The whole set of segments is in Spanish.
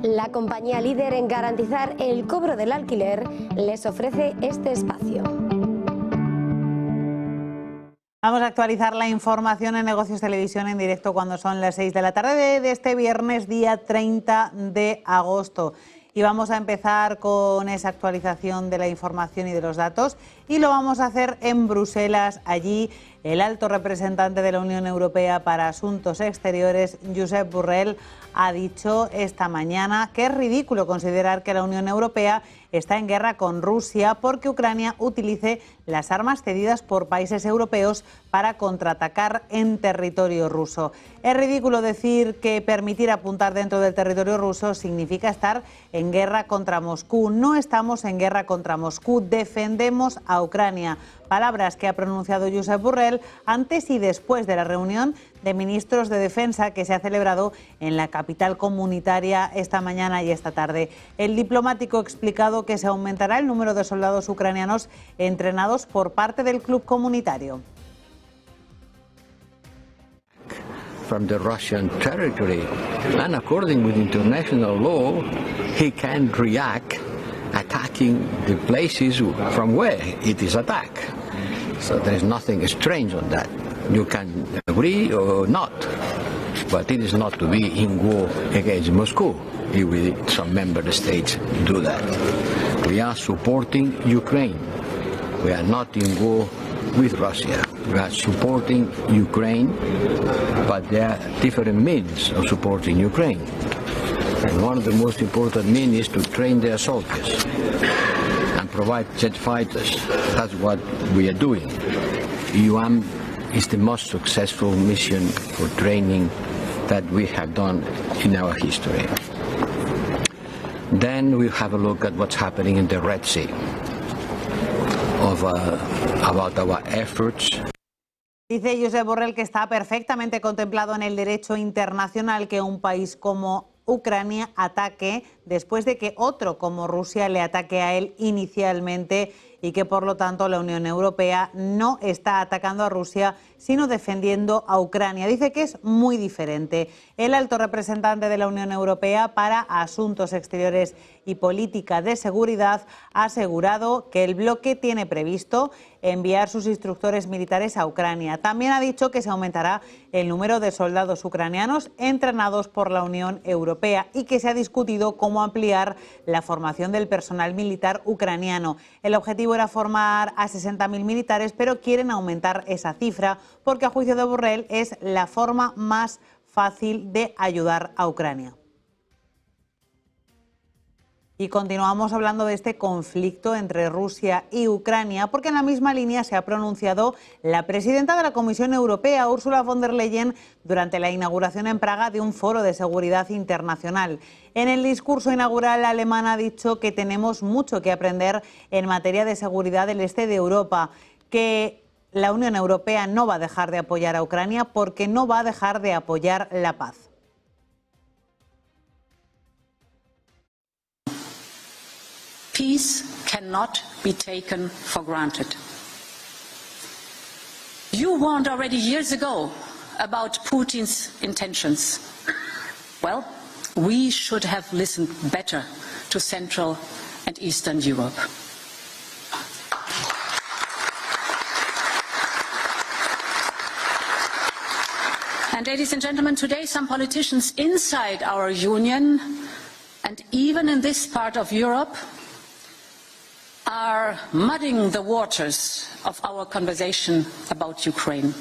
La compañía líder en garantizar el cobro del alquiler les ofrece este espacio. Vamos a actualizar la información en Negocios Televisión en directo cuando son las 6 de la tarde de este viernes, día 30 de agosto. Y vamos a empezar con esa actualización de la información y de los datos. Y lo vamos a hacer en Bruselas. Allí el alto representante de la Unión Europea para Asuntos Exteriores, Josep Borrell, ha dicho esta mañana que es ridículo considerar que la Unión Europea está en guerra con Rusia porque Ucrania utilice las armas cedidas por países europeos para contraatacar en territorio ruso. Es ridículo decir que permitir apuntar dentro del territorio ruso significa estar en guerra contra Moscú. No estamos en guerra contra Moscú, defendemos a Ucrania. Palabras que ha pronunciado Josep Borrell antes y después de la reunión de ministros de Defensa que se ha celebrado en la capital comunitaria esta mañana y esta tarde. El diplomático ha explicado que se aumentará el número de soldados ucranianos entrenados por parte del club comunitario. From the Russian territory, and according with international law, he can react attacking the places from where it is attacked. So there is nothing strange on that. You can agree or not, but it is not to be in war against Moscow if some member states do that. We are supporting Ukraine. We are not in war with Russia. We are supporting Ukraine, but there are different means of supporting Ukraine. And one of the most important means is to train their soldiers and provide jet fighters. That's what we are doing. EUAM is the most successful mission for training that we have done in our history. Then we have a look at what's happening in the Red Sea, about our efforts. Dice Josep Borrell que está perfectamente contemplado en el derecho internacional que un país como Ucrania ataque después de que otro como Rusia le ataque a él inicialmente y que por lo tanto la Unión Europea no está atacando a Rusia sino defendiendo a Ucrania. Dice que es muy diferente. El alto representante de la Unión Europea para Asuntos Exteriores y Política de Seguridad ha asegurado que el bloque tiene previsto enviar sus instructores militares a Ucrania. También ha dicho que se aumentará el número de soldados ucranianos entrenados por la Unión Europea y que se ha discutido cómo ampliar la formación del personal militar ucraniano. El objetivo era formar a 60.000 militares, pero quieren aumentar esa cifra porque a juicio de Borrell es la forma más fácil de ayudar a Ucrania. Y continuamos hablando de este conflicto entre Rusia y Ucrania, porque en la misma línea se ha pronunciado la presidenta de la Comisión Europea, Ursula von der Leyen, durante la inauguración en Praga de un foro de seguridad internacional. En el discurso inaugural, la alemana ha dicho que tenemos mucho que aprender en materia de seguridad del este de Europa, que la Unión Europea no va a dejar de apoyar a Ucrania porque no va a dejar de apoyar la paz. Peace cannot be taken for granted. You warned already years ago about Putin's intentions. Well, we should have listened better to Central and Eastern Europe. And ladies and gentlemen, today some politicians inside our union and even in this part of Europe are muddying the waters of our conversation about Ukraine.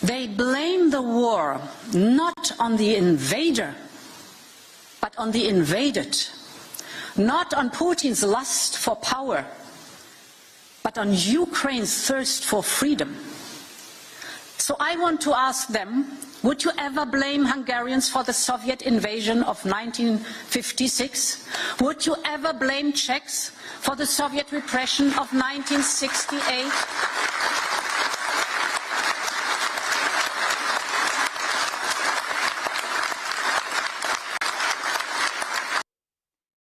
They blame the war not on the invader, but on the invaded, not on Putin's lust for power, but on Ukraine's thirst for freedom. So I want to ask them, would you ever blame Hungarians for the Soviet invasion of 1956? Would you ever blame Czechs for the Soviet repression of 1968?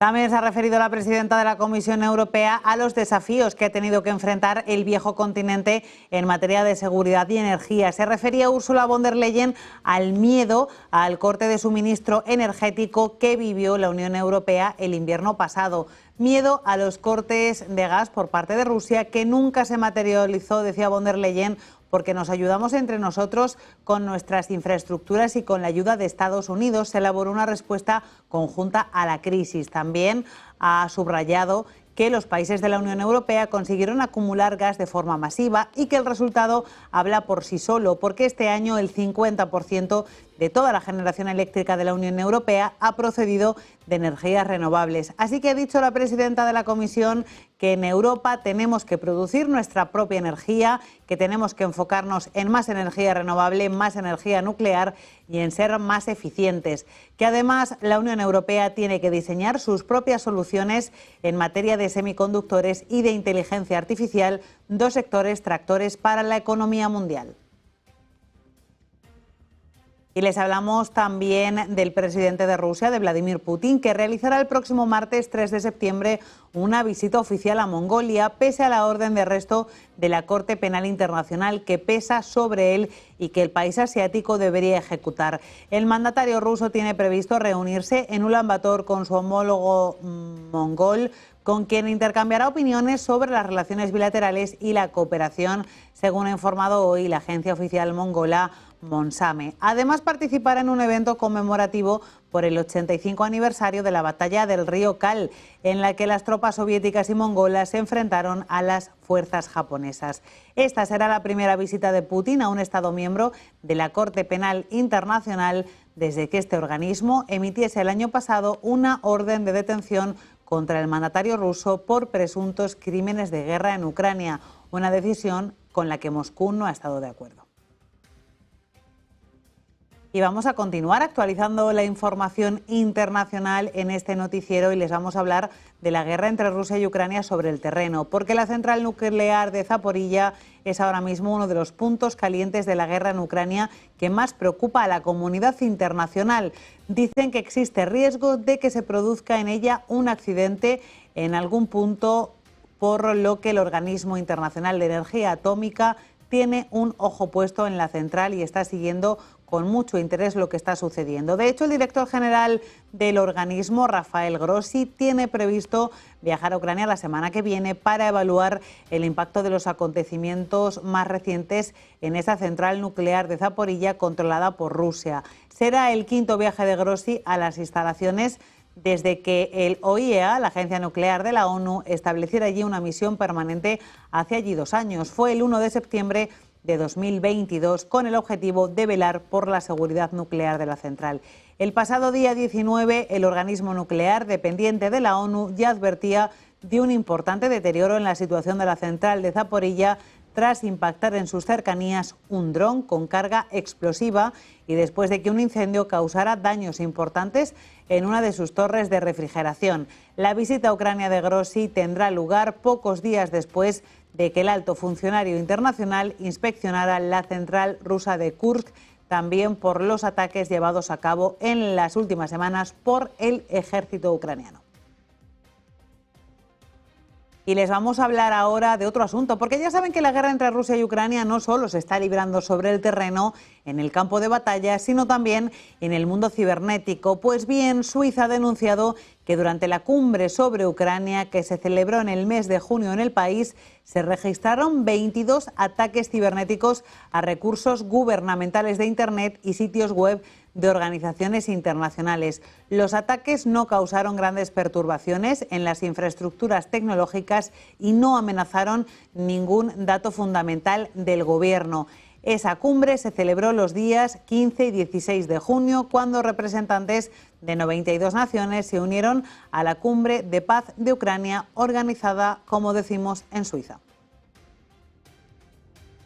También se ha referido la presidenta de la Comisión Europea a los desafíos que ha tenido que enfrentar el viejo continente en materia de seguridad y energía. Se refería Ursula von der Leyen al miedo al corte de suministro energético que vivió la Unión Europea el invierno pasado. Miedo a los cortes de gas por parte de Rusia, que nunca se materializó, decía von der Leyen, porque nos ayudamos entre nosotros con nuestras infraestructuras y con la ayuda de Estados Unidos. Se elaboró una respuesta conjunta a la crisis. También ha subrayado que los países de la Unión Europea consiguieron acumular gas de forma masiva y que el resultado habla por sí solo, porque este año el 50% de toda la generación eléctrica de la Unión Europea ha procedido de energías renovables. Así que ha dicho la presidenta de la Comisión que en Europa tenemos que producir nuestra propia energía, que tenemos que enfocarnos en más energía renovable, más energía nuclear y en ser más eficientes. Que además la Unión Europea tiene que diseñar sus propias soluciones en materia de semiconductores y de inteligencia artificial, dos sectores tractores para la economía mundial. Y les hablamos también del presidente de Rusia, de Vladimir Putin, que realizará el próximo martes 3 de septiembre una visita oficial a Mongolia, pese a la orden de arresto de la Corte Penal Internacional que pesa sobre él y que el país asiático debería ejecutar. El mandatario ruso tiene previsto reunirse en Ulan Bator con su homólogo mongol, con quien intercambiará opiniones sobre las relaciones bilaterales y la cooperación, según ha informado hoy la agencia oficial mongola Monsame. Además, participará en un evento conmemorativo por el 85 aniversario de la batalla del río Kal, en la que las tropas soviéticas y mongolas se enfrentaron a las fuerzas japonesas. Esta será la primera visita de Putin a un Estado miembro de la Corte Penal Internacional desde que este organismo emitiese el año pasado una orden de detención contra el mandatario ruso por presuntos crímenes de guerra en Ucrania, una decisión con la que Moscú no ha estado de acuerdo. Y vamos a continuar actualizando la información internacional en este noticiero y les vamos a hablar de la guerra entre Rusia y Ucrania sobre el terreno, porque la central nuclear de Zaporilla es ahora mismo uno de los puntos calientes de la guerra en Ucrania que más preocupa a la comunidad internacional. Dicen que existe riesgo de que se produzca en ella un accidente en algún punto, por lo que el Organismo Internacional de Energía Atómica tiene un ojo puesto en la central y está siguiendo con mucho interés lo que está sucediendo. De hecho, el director general del organismo, Rafael Grossi, tiene previsto viajar a Ucrania la semana que viene para evaluar el impacto de los acontecimientos más recientes en esa central nuclear de Zaporilla controlada por Rusia. Será el quinto viaje de Grossi a las instalaciones desde que el OIEA, la Agencia Nuclear de la ONU, estableciera allí una misión permanente hace allí 2 años. Fue el 1 de septiembre de 2022 con el objetivo de velar por la seguridad nuclear de la central. El pasado día 19, el organismo nuclear dependiente de la ONU ya advertía de un importante deterioro en la situación de la central de Zaporilla tras impactar en sus cercanías un dron con carga explosiva y después de que un incendio causara daños importantes en una de sus torres de refrigeración. La visita a Ucrania de Grossi tendrá lugar pocos días después de que el alto funcionario internacional inspeccionara la central rusa de Kursk, también por los ataques llevados a cabo en las últimas semanas por el ejército ucraniano. Y les vamos a hablar ahora de otro asunto, porque ya saben que la guerra entre Rusia y Ucrania no solo se está librando sobre el terreno, en el campo de batalla, sino también en el mundo cibernético. Pues bien, Suiza ha denunciado que durante la cumbre sobre Ucrania, que se celebró en el mes de junio en el país, se registraron 22 ataques cibernéticos a recursos gubernamentales de Internet y sitios web de organizaciones internacionales. Los ataques no causaron grandes perturbaciones en las infraestructuras tecnológicas y no amenazaron ningún dato fundamental del gobierno. Esa cumbre se celebró los días 15 y 16 de junio, cuando representantes de 92 naciones se unieron a la Cumbre de Paz de Ucrania, organizada, como decimos, en Suiza.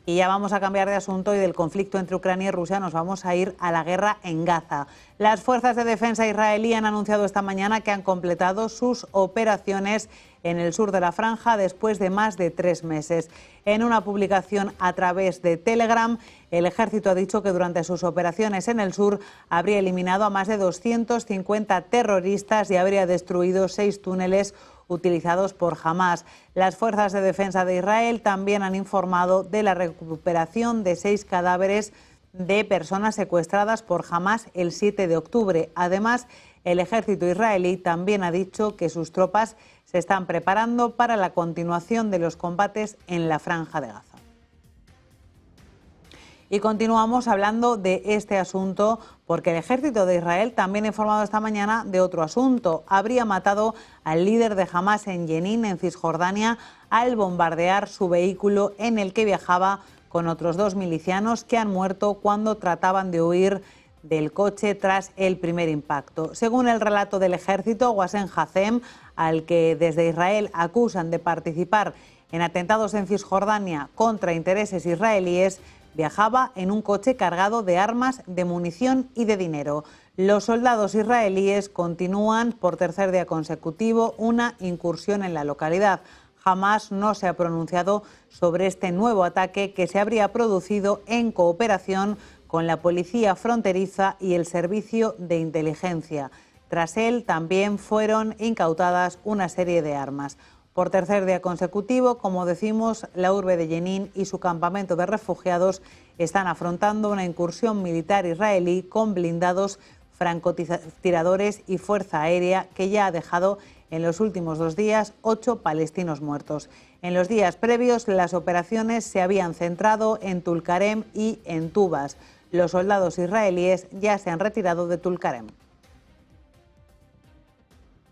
Y ya vamos a cambiar de asunto y del conflicto entre Ucrania y Rusia nos vamos a ir a la guerra en Gaza. Las fuerzas de defensa israelí han anunciado esta mañana que han completado sus operaciones en el sur de la franja después de más de 3 meses. En una publicación a través de Telegram, el ejército ha dicho que durante sus operaciones en el sur habría eliminado a más de 250 terroristas y habría destruido 6 túneles utilizados por Hamás. Las fuerzas de defensa de Israel también han informado de la recuperación de 6 cadáveres de personas secuestradas por Hamás el 7 de octubre. Además, el ejército israelí también ha dicho que sus tropas se están preparando para la continuación de los combates en la Franja de Gaza. Y continuamos hablando de este asunto porque el ejército de Israel también ha informado esta mañana de otro asunto. Habría matado al líder de Hamás en Jenin, en Cisjordania, al bombardear su vehículo en el que viajaba con otros 2 milicianos que han muerto cuando trataban de huir del coche tras el primer impacto. Según el relato del ejército, Wassem Hazem, al que desde Israel acusan de participar en atentados en Cisjordania contra intereses israelíes, viajaba en un coche cargado de armas, de munición y de dinero. Los soldados israelíes continúan por tercer día consecutivo una incursión en la localidad. Hamás no se ha pronunciado sobre este nuevo ataque que se habría producido en cooperación con la policía fronteriza y el servicio de inteligencia. Tras él también fueron incautadas una serie de armas. Por tercer día consecutivo, como decimos, la urbe de Jenin y su campamento de refugiados están afrontando una incursión militar israelí con blindados, francotiradores y fuerza aérea que ya ha dejado en los últimos 2 días 8 palestinos muertos. En los días previos, las operaciones se habían centrado en Tulkarem y en Tubas. Los soldados israelíes ya se han retirado de Tulkarem.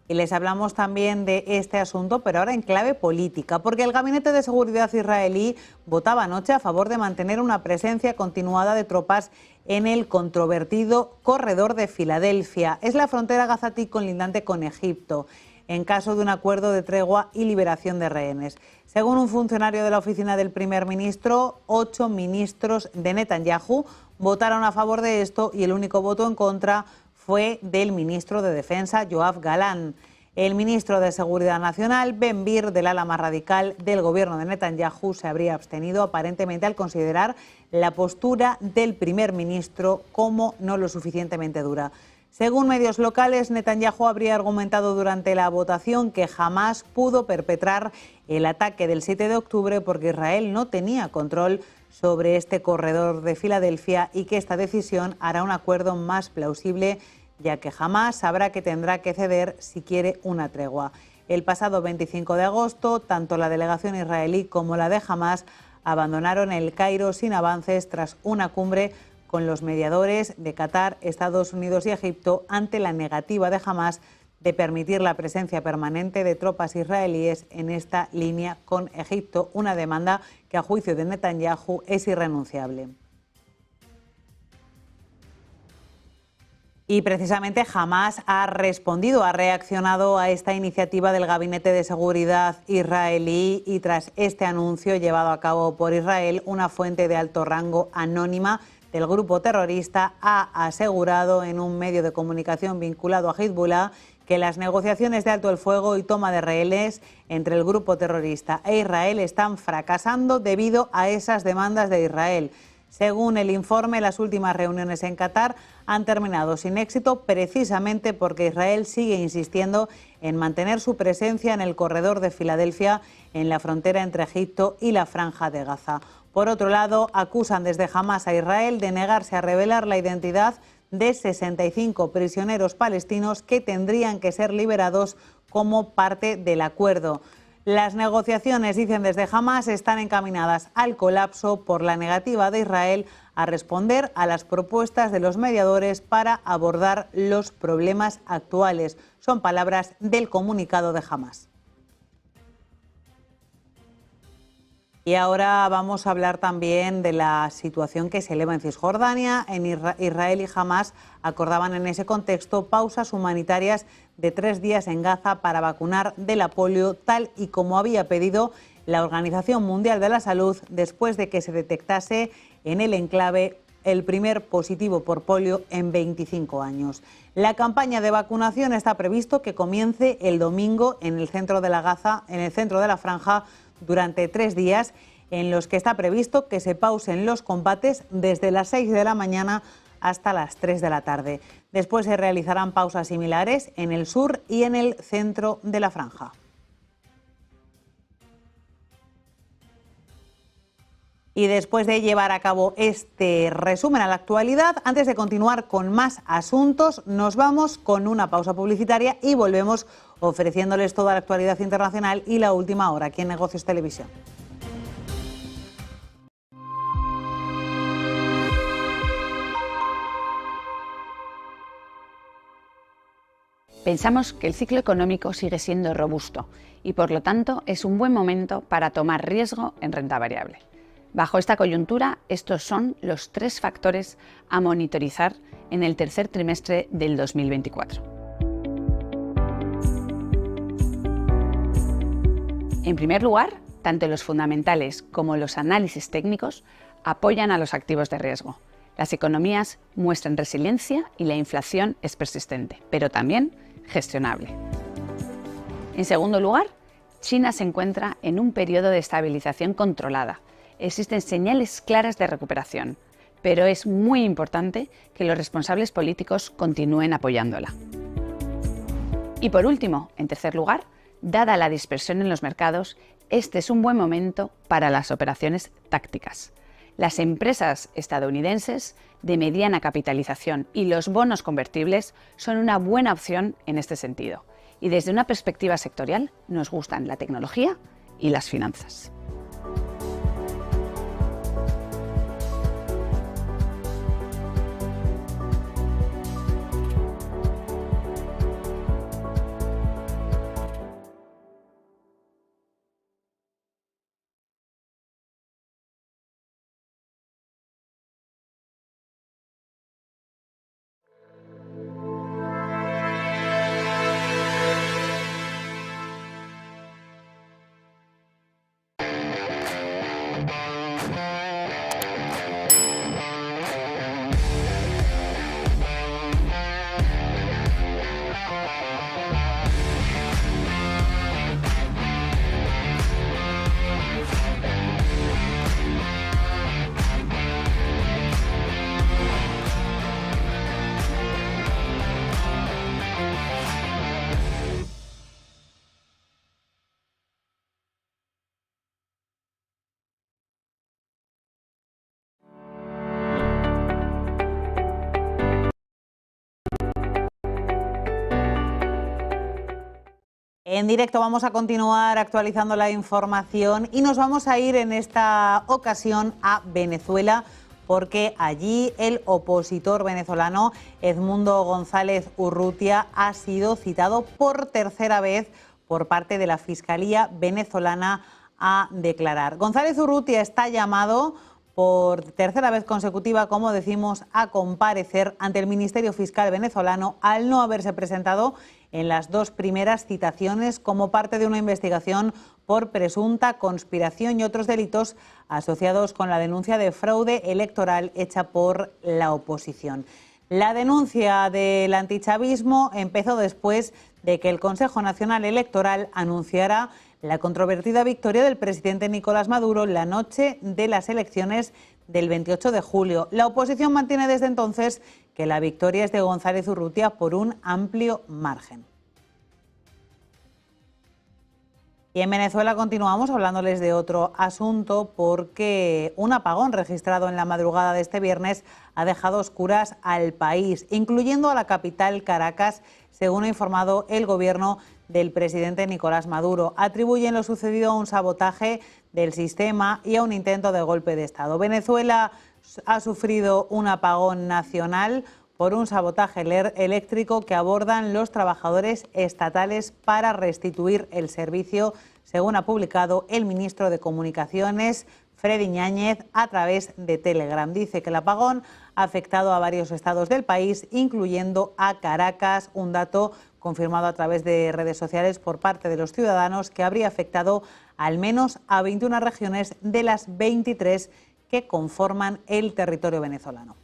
Y les hablamos también de este asunto, pero ahora en clave política, porque el Gabinete de Seguridad israelí votaba anoche a favor de mantener una presencia continuada de tropas en el controvertido corredor de Filadelfia. Es la frontera gazatí colindante con Egipto, en caso de un acuerdo de tregua y liberación de rehenes. Según un funcionario de la oficina del primer ministro, 8 ministros de Netanyahu votaron a favor de esto y el único voto en contra fue del ministro de Defensa, Yoav Galán. El ministro de Seguridad Nacional, Ben Gvir, del ala más radical del gobierno de Netanyahu, se habría abstenido aparentemente al considerar la postura del primer ministro como no lo suficientemente dura. Según medios locales, Netanyahu habría argumentado durante la votación que jamás pudo perpetrar el ataque del 7 de octubre porque Israel no tenía control sobre este corredor de Filadelfia y que esta decisión hará un acuerdo más plausible, ya que Hamás sabrá que tendrá que ceder si quiere una tregua. El pasado 25 de agosto, tanto la delegación israelí como la de Hamás abandonaron el Cairo sin avances tras una cumbre con los mediadores de Qatar, Estados Unidos y Egipto ante la negativa de Hamás de permitir la presencia permanente de tropas israelíes en esta línea con Egipto, una demanda que a juicio de Netanyahu es irrenunciable. Y precisamente Hamás ha respondido, ha reaccionado a esta iniciativa del Gabinete de Seguridad israelí y tras este anuncio llevado a cabo por Israel, una fuente de alto rango anónima del grupo terrorista ha asegurado en un medio de comunicación vinculado a Hezbollah que las negociaciones de alto el fuego y toma de rehenes entre el grupo terrorista e Israel están fracasando debido a esas demandas de Israel. Según el informe, las últimas reuniones en Qatar han terminado sin éxito precisamente porque Israel sigue insistiendo en mantener su presencia en el corredor de Filadelfia en la frontera entre Egipto y la Franja de Gaza. Por otro lado, acusan desde Hamás a Israel de negarse a revelar la identidad de 65 prisioneros palestinos que tendrían que ser liberados como parte del acuerdo. Las negociaciones, dicen desde Hamás, están encaminadas al colapso por la negativa de Israel a responder a las propuestas de los mediadores para abordar los problemas actuales. Son palabras del comunicado de Hamás. Y ahora vamos a hablar también de la situación que se eleva en Cisjordania. En Israel y Hamás acordaban en ese contexto pausas humanitarias de 3 días en Gaza para vacunar de la polio, tal y como había pedido la Organización Mundial de la Salud después de que se detectase en el enclave el primer positivo por polio en 25 años. La campaña de vacunación está previsto que comience el domingo en el centro de la Franja durante 3 días, en los que está previsto que se pausen los combates desde las 6 de la mañana hasta las 3 de la tarde. Después se realizarán pausas similares en el sur y en el centro de la Franja. Y después de llevar a cabo este resumen a la actualidad, antes de continuar con más asuntos, nos vamos con una pausa publicitaria y volvemos ofreciéndoles toda la actualidad internacional y la última hora aquí en Negocios Televisión. Pensamos que el ciclo económico sigue siendo robusto y, por lo tanto, es un buen momento para tomar riesgo en renta variable. Bajo esta coyuntura, estos son los 3 factores a monitorizar en el tercer trimestre del 2024. En primer lugar, tanto los fundamentales como los análisis técnicos apoyan a los activos de riesgo. Las economías muestran resiliencia y la inflación es persistente, pero también gestionable. En segundo lugar, China se encuentra en un periodo de estabilización controlada. Existen señales claras de recuperación, pero es muy importante que los responsables políticos continúen apoyándola. Y por último, en tercer lugar, dada la dispersión en los mercados, este es un buen momento para las operaciones tácticas. Las empresas estadounidenses de mediana capitalización y los bonos convertibles son una buena opción en este sentido. Y desde una perspectiva sectorial, nos gustan la tecnología y las finanzas. En directo vamos a continuar actualizando la información y nos vamos a ir en esta ocasión a Venezuela, porque allí el opositor venezolano Edmundo González Urrutia ha sido citado por tercera vez por parte de la Fiscalía venezolana a declarar. González Urrutia está llamado por tercera vez consecutiva, como decimos, a comparecer ante el Ministerio Fiscal venezolano al no haberse presentado en las 2 primeras citaciones como parte de una investigación por presunta conspiración y otros delitos asociados con la denuncia de fraude electoral hecha por la oposición. La denuncia del antichavismo empezó después de que el Consejo Nacional Electoral anunciara la controvertida victoria del presidente Nicolás Maduro la noche de las elecciones del 28 de julio. La oposición mantiene desde entonces que la victoria es de González Urrutia por un amplio margen. Y en Venezuela continuamos hablándoles de otro asunto, porque un apagón registrado en la madrugada de este viernes ha dejado a oscuras al país, incluyendo a la capital Caracas, según ha informado el gobierno del presidente Nicolás Maduro. Atribuyen lo sucedido a un sabotaje del sistema y a un intento de golpe de Estado. Venezuela ha sufrido un apagón nacional por un sabotaje eléctrico que abordan los trabajadores estatales para restituir el servicio, según ha publicado el ministro de Comunicaciones, Freddy Ñáñez, a través de Telegram. Dice que el apagón ha afectado a varios estados del país, incluyendo a Caracas, un dato confirmado a través de redes sociales por parte de los ciudadanos, que habría afectado al menos a 21 regiones de las 23 que conforman el territorio venezolano.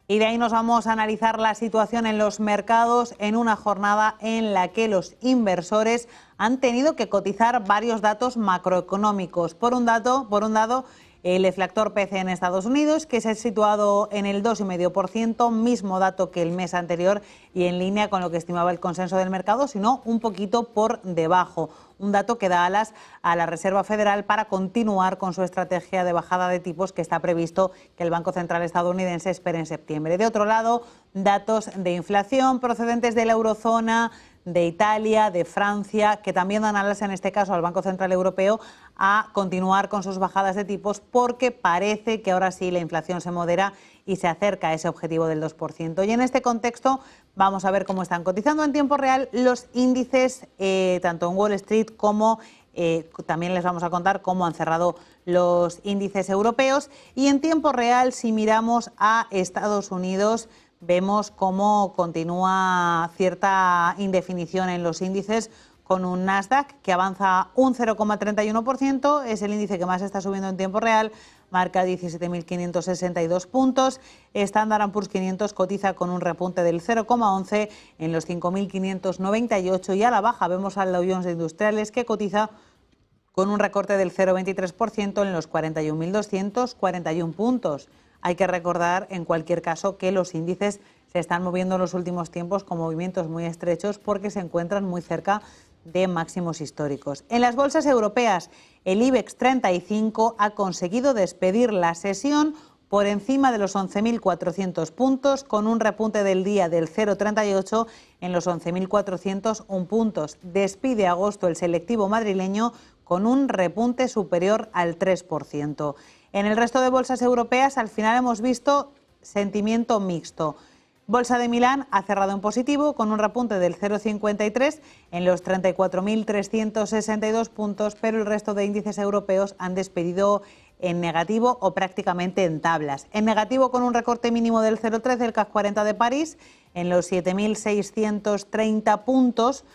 Y de ahí nos vamos a analizar la situación en los mercados en una jornada en la que los inversores han tenido que cotizar varios datos macroeconómicos. Por un lado, el deflactor PCE en Estados Unidos, que se ha situado en el 2,5%, mismo dato que el mes anterior y en línea con lo que estimaba el consenso del mercado, sino un poquito por debajo. Un dato que da alas a la Reserva Federal para continuar con su estrategia de bajada de tipos que está previsto que el Banco Central estadounidense espere en septiembre. De otro lado, datos de inflación procedentes de la eurozona, de Italia, de Francia, que también dan alas en este caso al Banco Central Europeo a continuar con sus bajadas de tipos porque parece que ahora sí la inflación se modera y se acerca a ese objetivo del 2%. Y en este contexto vamos a ver cómo están cotizando en tiempo real los índices, tanto en Wall Street como también les vamos a contar cómo han cerrado los índices europeos. Y en tiempo real, si miramos a Estados Unidos, vemos cómo continúa cierta indefinición en los índices, con un Nasdaq que avanza un 0,31%, es el índice que más está subiendo en tiempo real, marca 17.562 puntos. Standard & Poor's 500 cotiza con un repunte del 0,11 en los 5.598 y a la baja vemos al Dow Jones de Industriales que cotiza con un recorte del 0,23% en los 41.241 puntos. Hay que recordar, en cualquier caso, que los índices se están moviendo en los últimos tiempos con movimientos muy estrechos porque se encuentran muy cerca de máximos históricos. En las bolsas europeas, el IBEX 35 ha conseguido despedir la sesión por encima de los 11.400 puntos, con un repunte del día del 0,38 en los 11.401 puntos. Despide agosto el selectivo madrileño con un repunte superior al 3%. En el resto de bolsas europeas, al final hemos visto sentimiento mixto. Bolsa de Milán ha cerrado en positivo con un repunte del 0,53 en los 34.362 puntos, pero el resto de índices europeos han despedido en negativo o prácticamente en tablas. En negativo con un recorte mínimo del 0,13 el CAC 40 de París en los 7.630 puntos.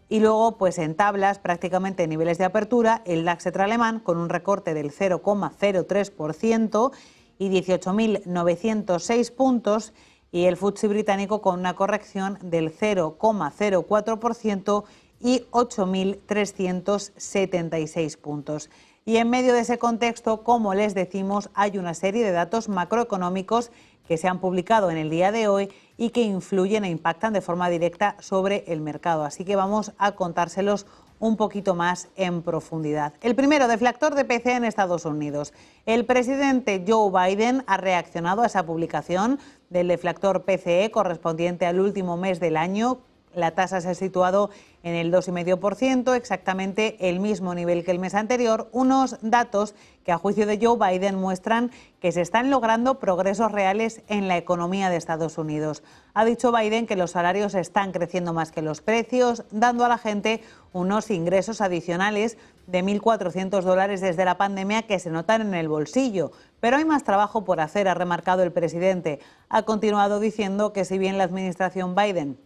Y luego, pues en tablas, prácticamente en niveles de apertura, el DAX alemán con un recorte del 0,03% y 18.906 puntos, y el FTSE británico con una corrección del 0,04% y 8.376 puntos. Y en medio de ese contexto, como les decimos, hay una serie de datos macroeconómicos que se han publicado en el día de hoy y que influyen e impactan de forma directa sobre el mercado. Así que vamos a contárselos un poquito más en profundidad. El primero, deflactor de PCE en Estados Unidos. El presidente Joe Biden ha reaccionado a esa publicación del deflactor PCE correspondiente al último mes del año. La tasa se ha situado en el 2,5%, exactamente el mismo nivel que el mes anterior. Unos datos que, a juicio de Joe Biden, muestran que se están logrando progresos reales en la economía de Estados Unidos. Ha dicho Biden que los salarios están creciendo más que los precios, dando a la gente unos ingresos adicionales de $1.400 desde la pandemia que se notan en el bolsillo. Pero hay más trabajo por hacer, ha remarcado el presidente. Ha continuado diciendo que si bien la administración Biden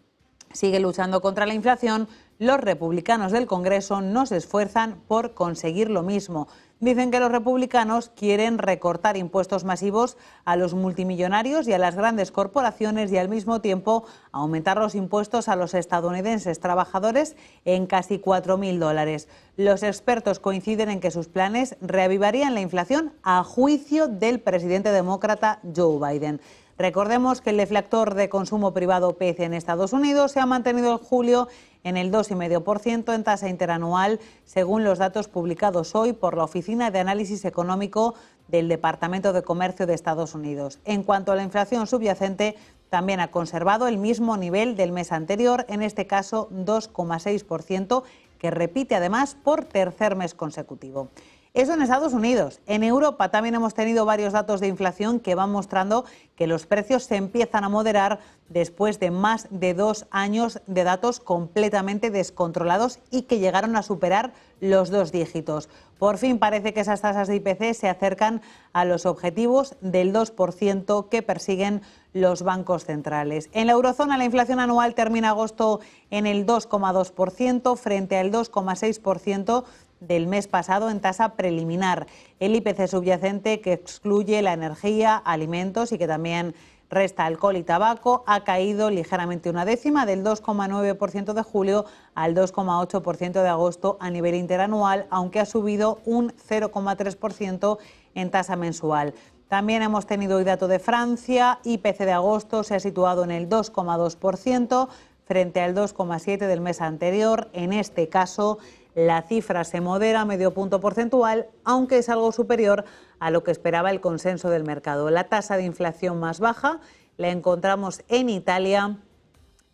sigue luchando contra la inflación, los republicanos del Congreso no se esfuerzan por conseguir lo mismo. Dicen que los republicanos quieren recortar impuestos masivos a los multimillonarios y a las grandes corporaciones y al mismo tiempo aumentar los impuestos a los estadounidenses trabajadores en casi $4.000. Los expertos coinciden en que sus planes reavivarían la inflación a juicio del presidente demócrata Joe Biden. Recordemos que el deflactor de consumo privado PCE en Estados Unidos se ha mantenido en julio en el 2,5% en tasa interanual, según los datos publicados hoy por la Oficina de Análisis Económico del Departamento de Comercio de Estados Unidos. En cuanto a la inflación subyacente, también ha conservado el mismo nivel del mes anterior, en este caso 2,6%, que repite además por tercer mes consecutivo. Eso en Estados Unidos. En Europa también hemos tenido varios datos de inflación que van mostrando que los precios se empiezan a moderar después de más de 2 años de datos completamente descontrolados y que llegaron a superar los 2 dígitos. Por fin parece que esas tasas de IPC se acercan a los objetivos del 2% que persiguen los bancos centrales. En la eurozona la inflación anual termina agosto en el 2,2% frente al 2,6% del mes pasado en tasa preliminar. El IPC subyacente, que excluye la energía, alimentos y que también resta alcohol y tabaco, ha caído ligeramente una décima, del 2,9% de julio al 2,8% de agosto a nivel interanual, aunque ha subido un 0,3% en tasa mensual. También hemos tenido hoy dato de Francia. IPC de agosto se ha situado en el 2,2% frente al 2,7% del mes anterior. En este caso, la cifra se modera medio punto porcentual, aunque es algo superior a lo que esperaba el consenso del mercado. La tasa de inflación más baja la encontramos en Italia,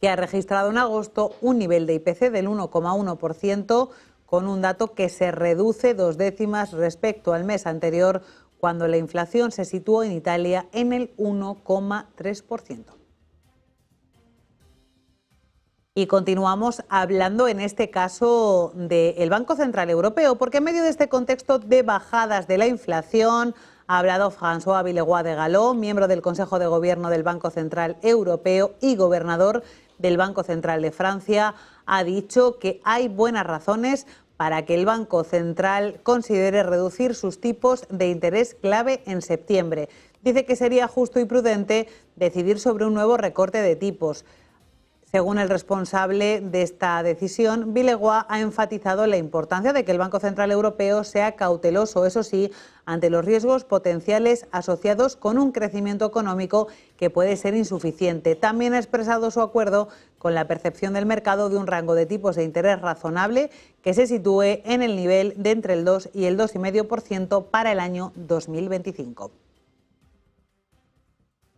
que ha registrado en agosto un nivel de IPC del 1,1%, con un dato que se reduce 2 décimas respecto al mes anterior, cuando la inflación se situó en Italia en el 1,3%. Y continuamos hablando en este caso del Banco Central Europeo, porque en medio de este contexto de bajadas de la inflación ha hablado François Villeroy de Galhau, miembro del Consejo de Gobierno del Banco Central Europeo y gobernador del Banco Central de Francia. Ha dicho que hay buenas razones para que el Banco Central considere reducir sus tipos de interés clave en septiembre. Dice que sería justo y prudente decidir sobre un nuevo recorte de tipos. Según el responsable de esta decisión, Villeroy ha enfatizado la importancia de que el Banco Central Europeo sea cauteloso, eso sí, ante los riesgos potenciales asociados con un crecimiento económico que puede ser insuficiente. También ha expresado su acuerdo con la percepción del mercado de un rango de tipos de interés razonable que se sitúe en el nivel de entre el 2 y el 2,5% para el año 2025.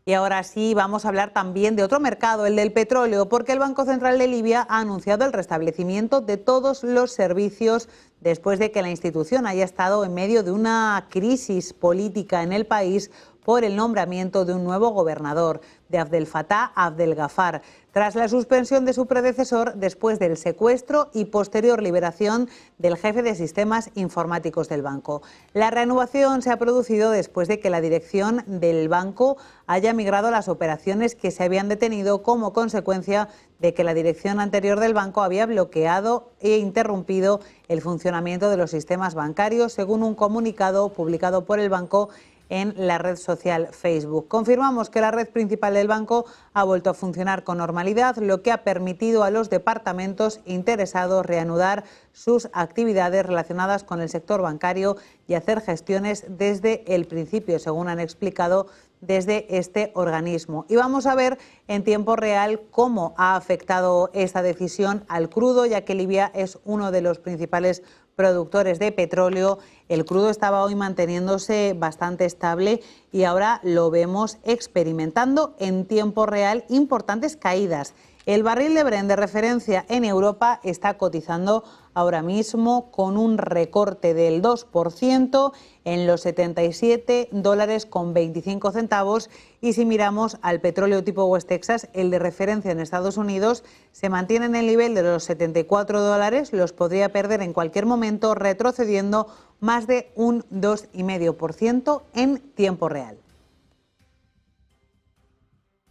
Y ahora sí, vamos a hablar también de otro mercado, el del petróleo, porque el Banco Central de Libia ha anunciado el restablecimiento de todos los servicios después de que la institución haya estado en medio de una crisis política en el país por el nombramiento de un nuevo gobernador, de Abdel Fattah Abdel Ghaffar, tras la suspensión de su predecesor después del secuestro y posterior liberación del jefe de sistemas informáticos del banco. La reanudación se ha producido después de que la dirección del banco haya migrado a las operaciones que se habían detenido como consecuencia de que la dirección anterior del banco había bloqueado e interrumpido el funcionamiento de los sistemas bancarios, según un comunicado publicado por el banco en la red social Facebook. Confirmamos que la red principal del banco ha vuelto a funcionar con normalidad, lo que ha permitido a los departamentos interesados reanudar sus actividades relacionadas con el sector bancario y hacer gestiones desde el principio, según han explicado desde este organismo. Y vamos a ver en tiempo real cómo ha afectado esta decisión al crudo, ya que Libia es uno de los principales productores de petróleo. El crudo estaba hoy manteniéndose bastante estable y ahora lo vemos experimentando en tiempo real importantes caídas. El barril de Brent de referencia en Europa está cotizando ahora mismo con un recorte del 2% en los $77,25, y si miramos al petróleo tipo West Texas, el de referencia en Estados Unidos se mantiene en el nivel de los $74, los podría perder en cualquier momento, retrocediendo más de un 2,5% en tiempo real.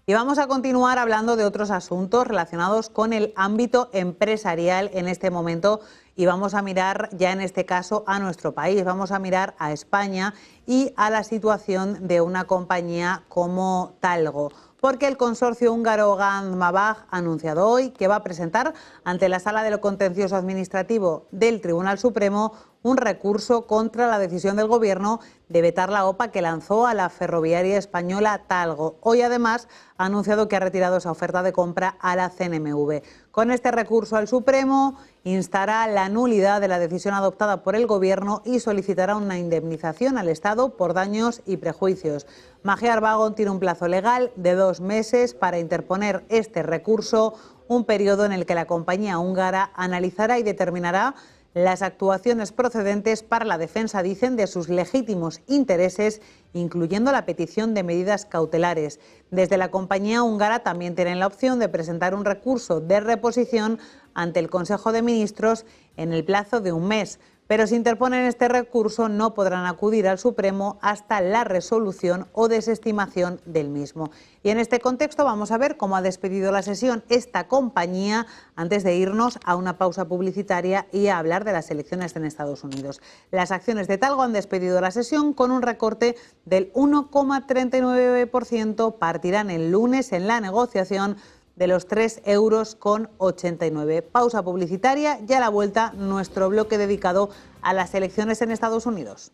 Y vamos a continuar hablando de otros asuntos relacionados con el ámbito empresarial en este momento, y vamos a mirar ya en este caso a nuestro país, vamos a mirar a España y a la situación de una compañía como Talgo, porque el consorcio húngaro Gand-Mabag ha anunciado hoy que va a presentar ante la Sala de lo Contencioso Administrativo del Tribunal Supremo un recurso contra la decisión del Gobierno de vetar la OPA que lanzó a la ferroviaria española Talgo. Hoy, además, ha anunciado que ha retirado esa oferta de compra a la CNMV. Con este recurso al Supremo, instará la nulidad de la decisión adoptada por el Gobierno y solicitará una indemnización al Estado por daños y prejuicios. Magyar Wagon tiene un plazo legal de 2 meses para interponer este recurso, un periodo en el que la compañía húngara analizará y determinará las actuaciones procedentes para la defensa, dicen, de sus legítimos intereses, incluyendo la petición de medidas cautelares. Desde la compañía húngara también tienen la opción de presentar un recurso de reposición ante el Consejo de Ministros en el plazo de 1 mes. pero si interponen este recurso no podrán acudir al Supremo hasta la resolución o desestimación del mismo. Y en este contexto vamos a ver cómo ha despedido la sesión esta compañía antes de irnos a una pausa publicitaria y a hablar de las elecciones en Estados Unidos. Las acciones de Talgo han despedido la sesión con un recorte del 1,39%, partirán el lunes en la negociación de los 3,89 €. Pausa publicitaria y a la vuelta nuestro bloque dedicado a las elecciones en Estados Unidos.